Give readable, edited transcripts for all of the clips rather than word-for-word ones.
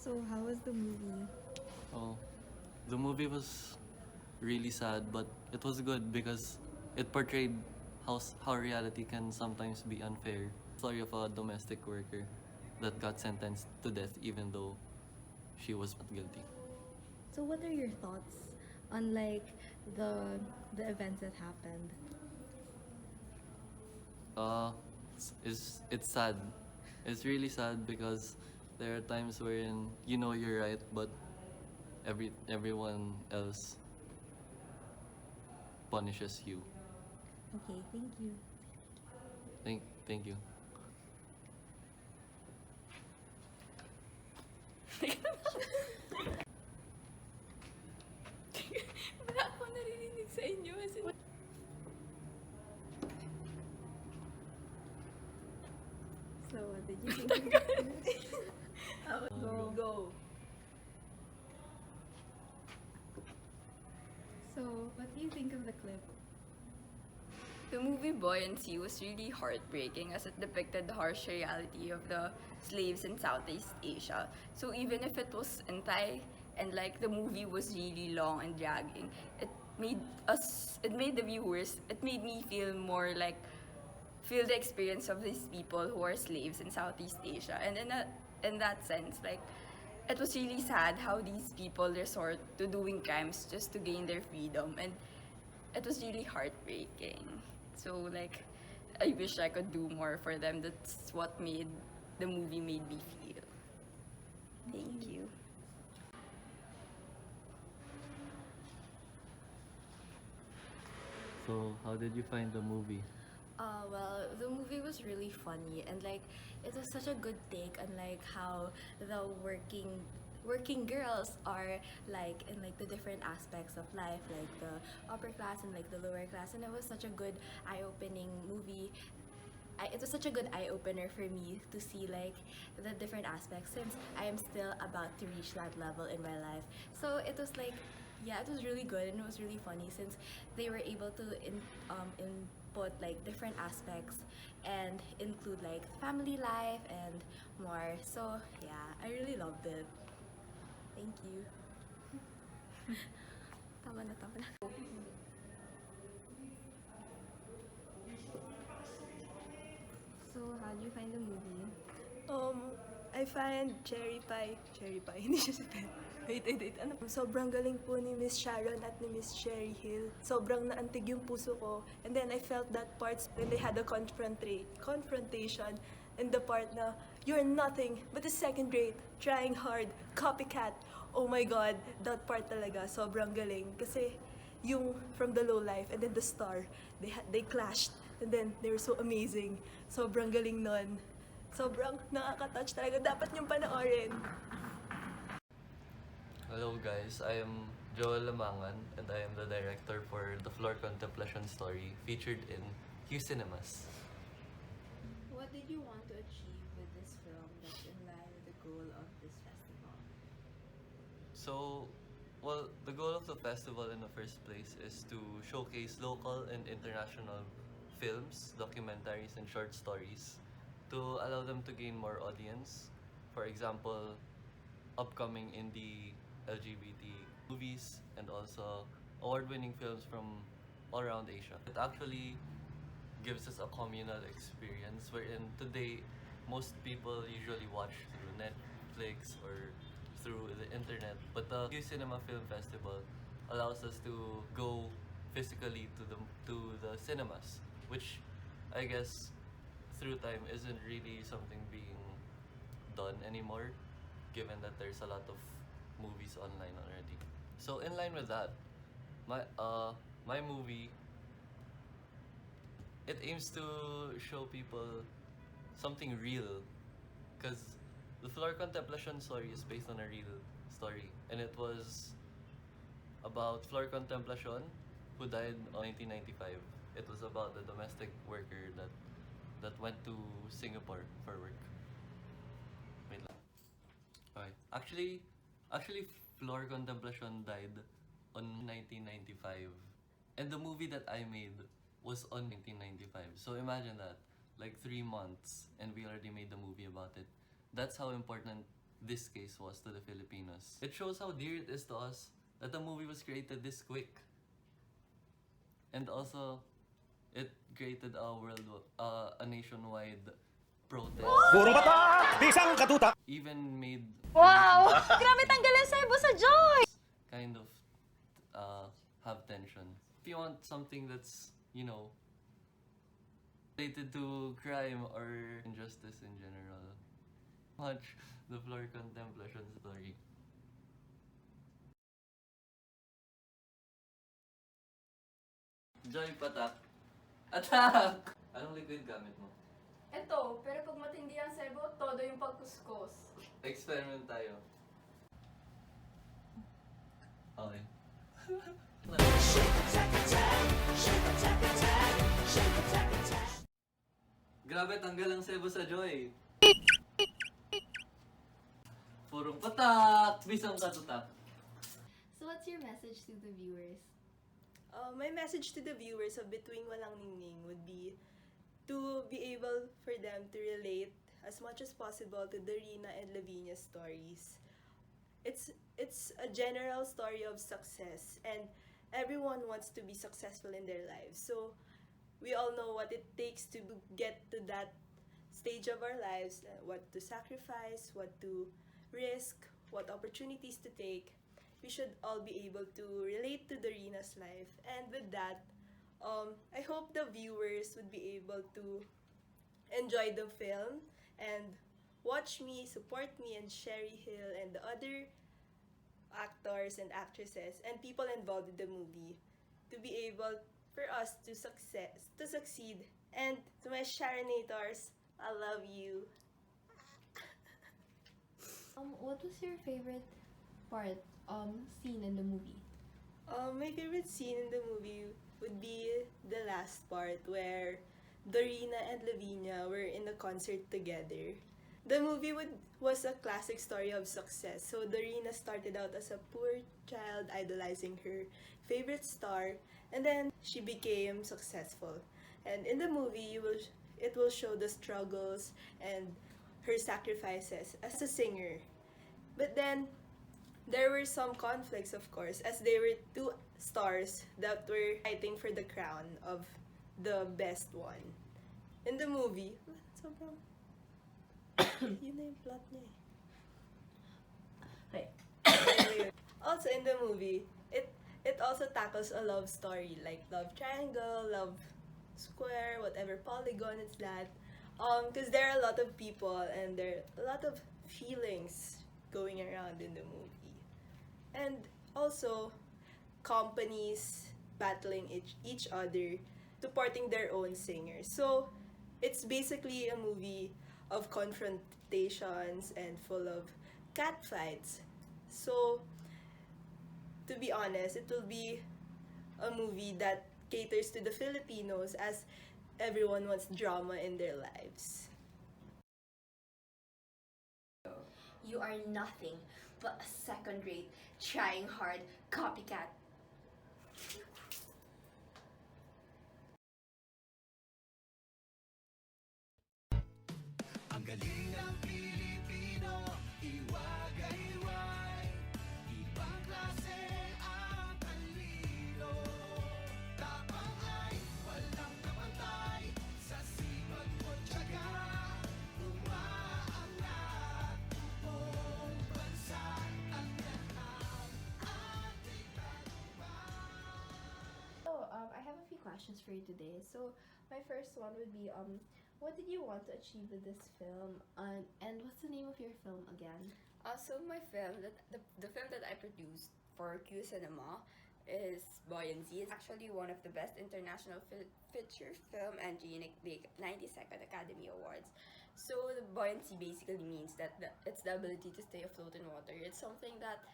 So how was the movie? Oh, the movie was really sad, but it was good because it portrayed how reality can sometimes be unfair. Story of a domestic worker that got sentenced to death even though she was not guilty. So what are your thoughts on the events that happened? Uh, it's sad. It's really sad because there are times wherein you know you're right, but everyone else punishes you. Okay, thank you. Thank you. Wala akong naririnig sa inyo. So what did you think? Go. So what do you think of the clip? The movie Buoyancy was really heartbreaking as it depicted the harsh reality of the slaves in Southeast Asia. So even if it was anti and like the movie was really long and dragging, it made the viewers, it made me feel more like feel the experience of these people who are slaves in Southeast Asia. And in that sense, like it was really sad how these people resort to doing crimes just to gain their freedom, and it was really heartbreaking. So like I wish I could do more for them. That's what made the movie made me feel. Thank you. So how did you find the movie? Well, the movie was really funny and like it was such a good take on like how the working girls are like in like the different aspects of life, like the upper class and like the lower class, and it was such a good eye-opening movie. It was such a good eye opener for me to see like the different aspects since I am still about to reach that level in my life. So it was like, yeah, it was really good and it was really funny since they were able to input like different aspects and include like family life and more. So yeah, I really loved it. Thank you. Tama na, tama na. So how did you find the movie? I find cherry pie, hindi siya si Pen. Wait, ano? Sobrang galing po ni Miss Sharon at ni Miss Cherry Hill. Sobrang naantig yung puso ko. And then I felt that parts when they had a confrontation in the part na, you're nothing but a second rate, trying hard, copycat. Oh my God, that part talaga, sobrang galing. Kasi yung from the low life and then the star, they clashed. And then they were so amazing. Sobrang galing nun. Sobrang nakaka-touch talaga. Dapat niyong panoorin. Hello guys, I am Joel Lamangan and I am the director for the Floor Contemplation story featured in Qcinemas. What did you want to achieve with this film that's in line with the goal of this festival? So, well, the goal of the festival in the first place is to showcase local and international films, documentaries, and short stories to allow them to gain more audience. For example, upcoming indie LGBT movies and also award-winning films from all around Asia. It actually gives us a communal experience wherein today most people usually watch through Netflix or through the internet, but the Cinema Film Festival allows us to go physically to the cinemas, which I guess through time isn't really something being done anymore, given that there's a lot of movies online already. So in line with that, my movie, it aims to show people something real, because the Floor Contemplation story is based on a real story, and it was about Floor Contemplation, who died in 1995. It was about the domestic worker that went to Singapore for work. Wait lang. Okay. Actually, Floor Contemplation died on 1995, and the movie that I made was on 1995. So imagine that, like 3 months, and we already made the movie about it. That's how important this case was to the Filipinos. It shows how dear it is to us that the movie was created this quick. And also, it created a nationwide protest. Puro bata! Pisang katutak! Even made Wow! Grabe tanggalan sebo sa Joy! kind of have tension. If you want something that's, related to crime or injustice in general, watch the Floor Contemplation story. Joy, patak! Attack! Anong liquid gamit mo? Eto, pero pag matindi ang sebo, todo yung pagkuskos. Experiment tayo. Okay. Grabe, tanggal ang sebo sa Joy. Purong patak! Bisang katutak. So what's your message to the viewers? My message to the viewers of Between Walang Ningning would be to be able for them to relate as much as possible to the Rina and Lavinia stories. It's a general story of success, and everyone wants to be successful in their lives. So we all know what it takes to get to that stage of our lives, what to sacrifice, what to risk, what opportunities to take. We should all be able to relate to the Rina's life. And with that, I hope the viewers would be able to enjoy the film and watch me, support me, and Sherry Hill and the other actors and actresses and people involved in the movie to be able for us to succeed. And to my Sharonators, I love you. What was your favorite scene in the movie? My favorite scene in the movie would be the last part where Dorina and Lavinia were in a concert together. The movie was a classic story of success. So Dorina started out as a poor child idolizing her favorite star, and then she became successful. And in the movie, it will show the struggles and her sacrifices as a singer. But then there were some conflicts, of course, as they were two stars that were fighting for the crown of the best one. In the movie, sobrang yun na yung plot niya eh. Anyway, also in the movie, it also tackles a love story, like love triangle, love square, whatever polygon it's that. Because there are a lot of people and there are a lot of feelings going around in the movie. And also, companies battling each other, supporting their own singers. So, it's basically a movie of confrontations and full of catfights. So, to be honest, it will be a movie that caters to the Filipinos as everyone wants drama in their lives. You are nothing but a second-rate, trying hard copycat. Ang galing ng Pilipino, iwagayway. Ibang klase ang talino. Tapang ay walang kapantay. Sa sipag mo tiyaga, umaangat. Buong bansa ang ganap. Ating tagumpay. So, I have a few questions for you today. So, my first one would be, what did you want to achieve with this film? And what's the name of your film again? So my film, the film that I produced for Qcinema is Buoyancy. It's actually one of the best international feature film entry in the 92nd Academy Awards. So the buoyancy basically means that it's the ability to stay afloat in water. It's something that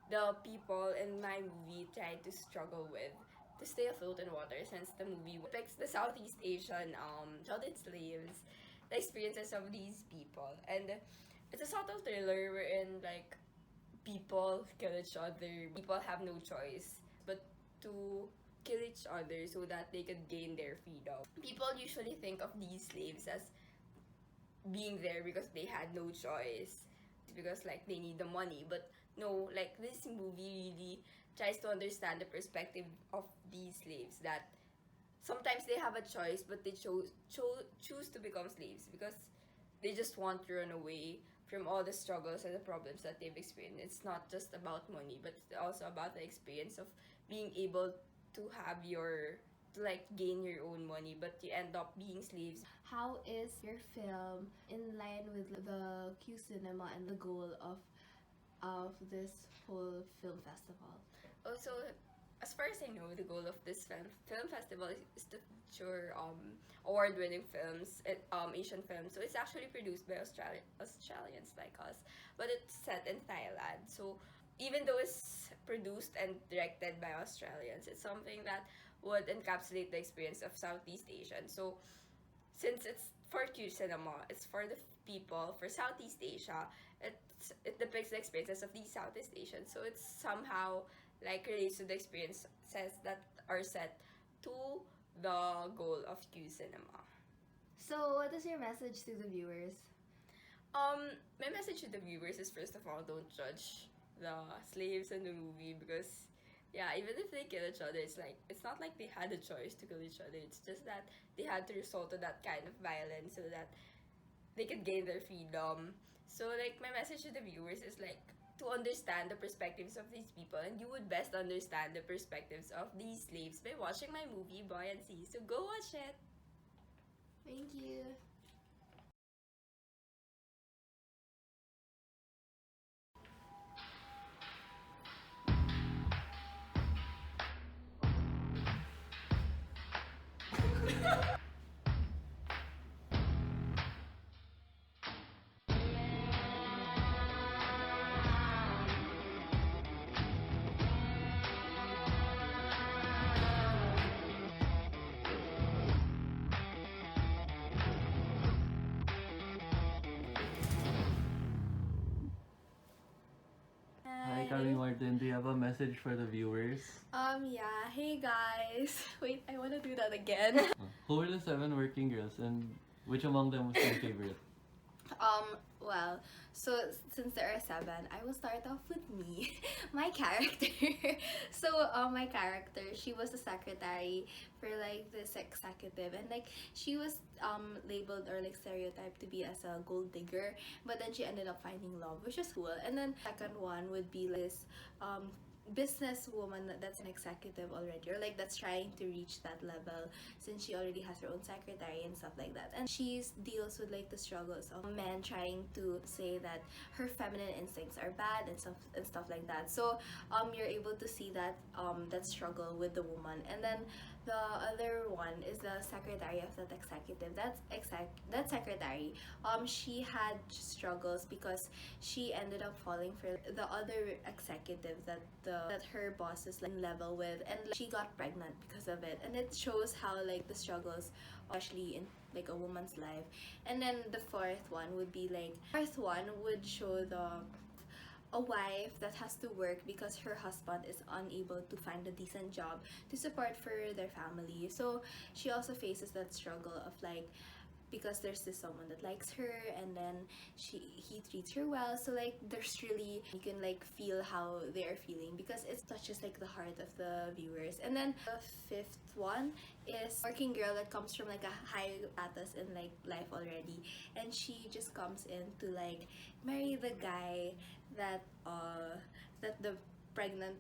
the people in my movie tried to struggle with to stay afloat in water, since the movie depicts the Southeast Asian child slaves, the experiences of these people. And it's a sort of thriller wherein like people kill each other. People have no choice but to kill each other so that they could gain their freedom. People usually think of these slaves as being there because they had no choice because like they need the money. But no, like this movie really tries to understand the perspective of these slaves, that sometimes they have a choice, but they choose to become slaves because they just want to run away from all the struggles and the problems that they've experienced. It's not just about money, but it's also about the experience of being able to have to like gain your own money, but you end up being slaves. How is your film in line with the Qcinema and the goal of this whole film festival? Also, as far as I know, the goal of this film festival is to feature award-winning films, Asian films. So it's actually produced by Australians like us, but it's set in Thailand. So even though it's produced and directed by Australians, it's something that would encapsulate the experience of Southeast Asian. So since it's for Qcinema, it's for the people for Southeast Asia. It depicts the experiences of these Southeast Asians. So it's somehow like relates to the experiences that are set to the goal of Qcinema. So, what is your message to the viewers? My message to the viewers is, first of all, don't judge the slaves in the movie, because yeah, even if they kill each other, it's not like they had a choice to kill each other. It's just that they had to resort to that kind of violence so that they could gain their freedom. So like my message to the viewers is like to understand the perspectives of these people, and you would best understand the perspectives of these slaves by watching my movie Boy and Sea. So go watch it. Thank you. Hi, Kami Martin. Do you have a message for the viewers? Yeah, hey guys. Wait, I wanna do that again. Who were the 7 working girls, and which among them was your favorite? Well, so since there are 7, I will start off with me, my character. So, my character, she was the secretary for like this executive, and like she was labeled or like stereotyped to be as a gold digger, but then she ended up finding love, which is cool. And then second one would be this businesswoman that's an executive already, or like that's trying to reach that level since she already has her own secretary and stuff like that. And she deals with like the struggles of men trying to say that her feminine instincts are bad and stuff like that. So you're able to see that that struggle with the woman. And then the other one is the secretary of that executive. That secretary, she had struggles because she ended up falling for the other executive that her boss is like level with, and like, she got pregnant because of it. And it shows how like the struggles, especially in like a woman's life. And then the fourth one would show a wife that has to work because her husband is unable to find a decent job to support for their family. So she also faces that struggle of like, because there's this someone that likes her, and then he treats her well. So like there's really, you can like feel how they're feeling because it touches like the heart of the viewers. And then the fifth one is working girl that comes from like a high status in like life already, and she just comes in to like marry the guy that the pregnant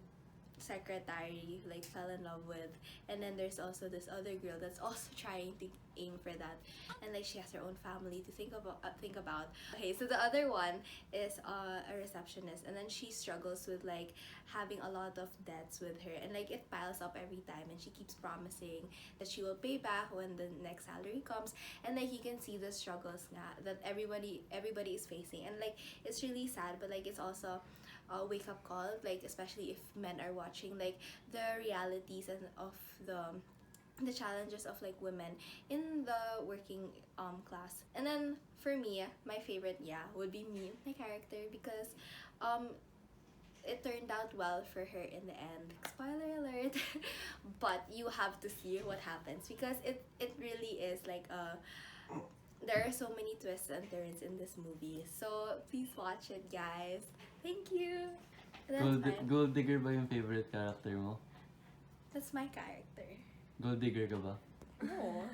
secretary like fell in love with. And then there's also this other girl that's also trying to aim for that, and like she has her own family to think about. Okay, so the other one is a receptionist, and then she struggles with like having a lot of debts with her, and like it piles up every time, and she keeps promising that she will pay back when the next salary comes. And like you can see the struggles that everybody is facing, and like it's really sad, but like it's also a wake-up call, like especially if men are watching, like the realities and of the challenges of like women in the working class. And then for me, my favorite would be me, my character, because it turned out well for her in the end. Spoiler alert. But you have to see what happens, because it really is like there are so many twists and turns in this movie. So please watch it, guys. Thank you. That's fine. Gold Digger ba yung favorite character mo? That's my character. Gold Digger ka ba? No.